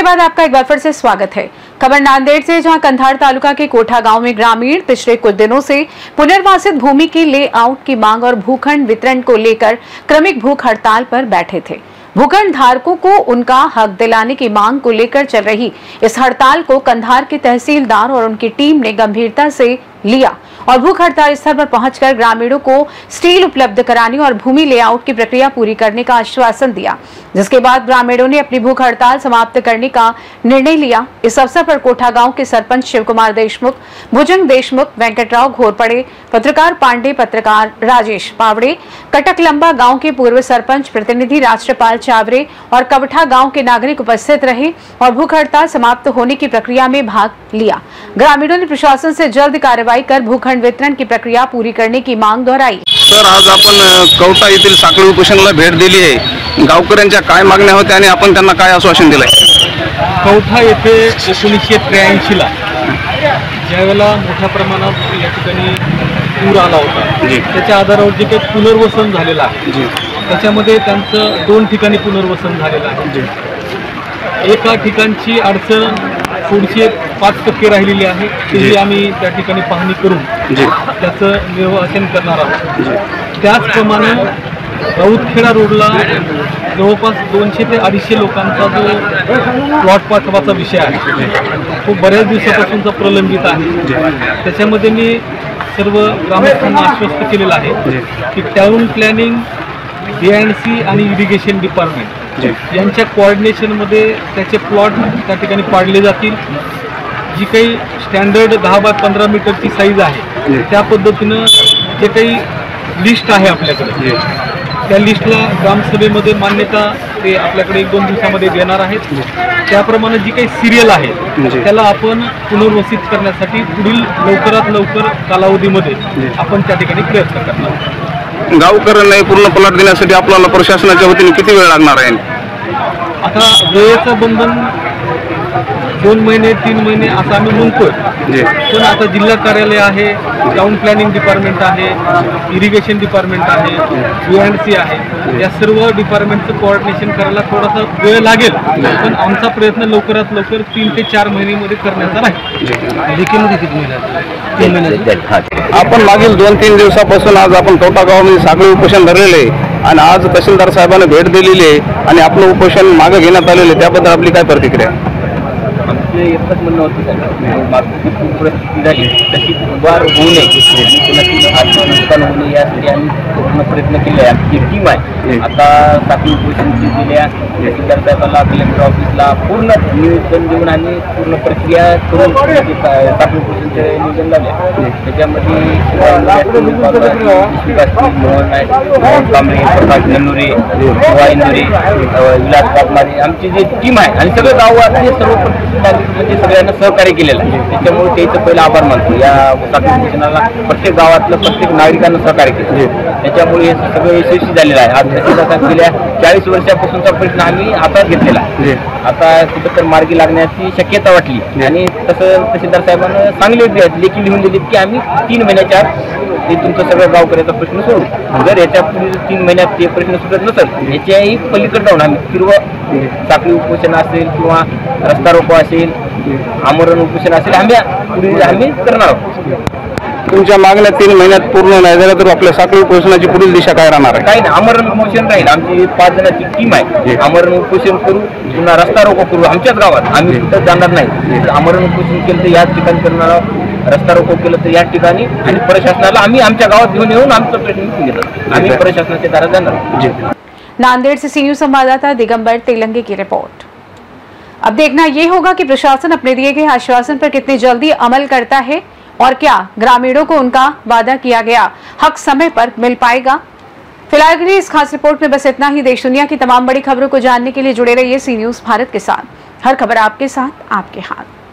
के बाद आपका एक बार फिर से स्वागत है। खबर नांदेड़ से, जहां कंधार तालुका के कोठा गांव में ग्रामीण पिछले कुछ दिनों से पुनर्वासित भूमि के लेआउट की मांग और भूखंड वितरण को लेकर क्रमिक भूख हड़ताल पर बैठे थे। भूखंड धारकों को उनका हक दिलाने की मांग को लेकर चल रही इस हड़ताल को कंधार के तहसीलदार और उनकी टीम ने गंभीरता से लिया और भूख हड़ताल स्थल पर पहुंचकर ग्रामीणों को स्टील उपलब्ध कराने और भूमि लेआउट की प्रक्रिया पूरी करने का आश्वासन दिया, जिसके बाद ग्रामीणों ने अपनी भूख हड़ताल समाप्त करने का निर्णय लिया। इस अवसर पर कोठा गांव के सरपंच शिव कुमार देशमुख, भुजंग देशमुख, वेंकटराव घोरपड़े, पत्रकार पांडे, पत्रकार राजेश पावड़े, कटकलंबा गांव के पूर्व सरपंच प्रतिनिधि राष्ट्रपाल चावरे और कवठा गांव के नागरिक उपस्थित रहे और भूख हड़ताल समाप्त होने की प्रक्रिया में भाग लिया। ग्रामीणों ने प्रशासन से जल्द कार्रवाई कर भूखंड वितरण की प्रक्रिया पूरी करने की मांग दोहराई। सर, आज आपण कवठा येथील साखळी उपोषणाला भेट दिली आहे। गावकऱ्यांच्या काय मागण्या होत्या आणि आपण त्यांना काय आश्वासन दिले? कवठा येथे 1983 ला ज्यावेळेला मोठ्या प्रमाणात या ठिकाणी पूर आला होता, त्याच्या आधारावर जे काही पुनर्वसन झालेलं आहे, त्याच्यामध्ये त्यांचं 2 ठिकाणी पुनर्वसन झालेलं आहे। एका ठिकाणची अडचण थोडीशी 5% राहिलेली आहे, ती आम्ही त्या ठिकाणी पाहणी करून त्याचं निर्वासन करणार आहोत। त्याचप्रमाणे राऊतखेडा रोडला जवळपास 200 ते 250 लोकांचा जो प्लॉट पाठवाचा विषय आहे, तो बऱ्याच दिवसापासूनचा प्रलंबित आहे। त्याच्यामध्ये मी सर्व ग्रामस्थांना आश्वस्त केलेलं आहे की टाउन प्लॅनिंग, DNC आणि इरिगेशन डिपार्टमेंट यांच्या कोऑर्डिनेशनमध्ये त्याचे प्लॉट त्या ठिकाणी पाडले जातील। जी काही स्टँडर्ड 10 बाय 15 मीटरची साईज आहे, त्या पद्धतीनं जे काही लिस्ट आहे आपल्याकडे, त्या लिस्टला ग्रामसभेमध्ये मान्यता ते आपल्याकडे 1-2 दिवसामध्ये देणार आहेत। त्याप्रमाणे जी काही सिरियल आहे त्याला आपण पुनर्वसित करण्यासाठी पुढील लवकरात लवकर कालावधीमध्ये आपण त्या ठिकाणी प्रयत्न करणार। गावकऱ्यांना पूर्ण प्लॉट देण्यासाठी आपल्याला प्रशासनाच्या वतीने किती वेळ लागणार आहे? आता वेळेचं बंधन 2 महिने 3 महिने असं आम्ही म्हणतोय, पण आता जिल्हा कार्यालय आहे, टाउन प्लॅनिंग डिपार्टमेंट आहे, इरिगेशन डिपार्टमेंट आहे, DNC आहे, या सर्व डिपार्टमेंटचं कोऑर्डिनेशन करायला थोडासा वेळ लागेल, पण आमचा प्रयत्न लवकरात लवकर 3 ते 4 महिन्यामध्ये करण्याचा राहील। आपण मागील 2-3 दिवसापासून आज आपण कवठा गावामध्ये साखळी उपोषण धरलेले आहे आणि आज तहसीलदार साहेबांना भेट दिलेली आहे आणि आपलं उपोषण मागे घेण्यात आलेलं आहे, त्याबद्दल आपली काय प्रतिक्रिया? आमचे एकच म्हणणं होतं, मागची परिस्थिती झाली तशी वार होऊ नये आणि कुणाची नुकसान होऊ नये यासाठी आम्ही पूर्ण प्रयत्न केले आहे। आमची टीम आहे आता साखळी उपोषणची दिल्या तहसीलदार साहेबांना, कलेक्टर ऑफिसला पूर्ण नियोजन देऊन आम्ही पूर्ण प्रक्रिया करून साखळी उपोषणचे नियोजन लावले। त्याच्यामध्ये कांबळे, प्रकाश ननुरे, शिवा इंदुरे, विलास कापणारे, आमची जी टीम आहे आणि सगळे गावातले सर्व म्हणजे सगळ्यांना सहकार्य केलेलं आहे। त्याच्यामुळे त्याचं पहिलं आभार मानतो। या साखळी उपोषणाला प्रत्येक गावातलं प्रत्येक नागरिकांना सहकार्य केलं, त्याच्यामुळे हे सगळं यशस्वी झालेलं आहे। आज तहसीलदार गेल्या 40 वर्षापासूनचा प्रश्न आम्ही हातात घेतलेला आहे, आता कुठं मार्गी लागण्याची शक्यता वाटली आणि तसं तहसीलदार साहेबांना चांगले लेखी लिहून दिलीत की आम्ही 3 महिन्याच्या आत ते तुमचं सगळं गावकऱ्याचा प्रश्न सोडू। जर याच्या पुढे 3 महिन्यात ते प्रश्न सुटत नसेल, याच्याही पलीकडे जाऊन आम्ही किंवा साखळी उपोषण असेल किंवा रस्ता रोको असेल, आमरण उपोषण असेल, आम्ही करणार आहोत। तुमच्या मागण्या 3 महिन्यात पूर्ण नाही झाल्या तर आपल्या साखळी उपोषणाची पुढील दिशा काय राहणार आहे? काही नाही, आमरण उपोषण राहील। आमची 5 जणांची टीम आहे, आमरण उपोषण करू, पुन्हा रस्ता रोको करू आमच्याच गावात, आम्ही कुठं जाणार नाही। आमरण उपोषण केलं तर याच ठिकाणी करणार आहोत, रस्ता रोको केलं तर याच ठिकाणी, आणि प्रशासनाला आम्ही आमच्या गावात घेऊन येऊन आमचं प्रश्न घेतो, आम्ही प्रशासनाच्या दारात जाणार। नांदेड़ से सी न्यूज़ संवाददाता दिगंबर तेलंगे की रिपोर्ट। अब देखना ये होगा कि प्रशासन अपने दिए गए आश्वासन पर कितनी जल्दी अमल करता है और क्या ग्रामीणों को उनका वादा किया गया हक समय पर मिल पाएगा। फिलहाल के लिए इस खास रिपोर्ट में बस इतना ही। देश दुनिया की तमाम बड़ी खबरों को जानने के लिए जुड़े रहिए सी न्यूज़ भारत के साथ। हर खबर आपके साथ, आपके हाथ।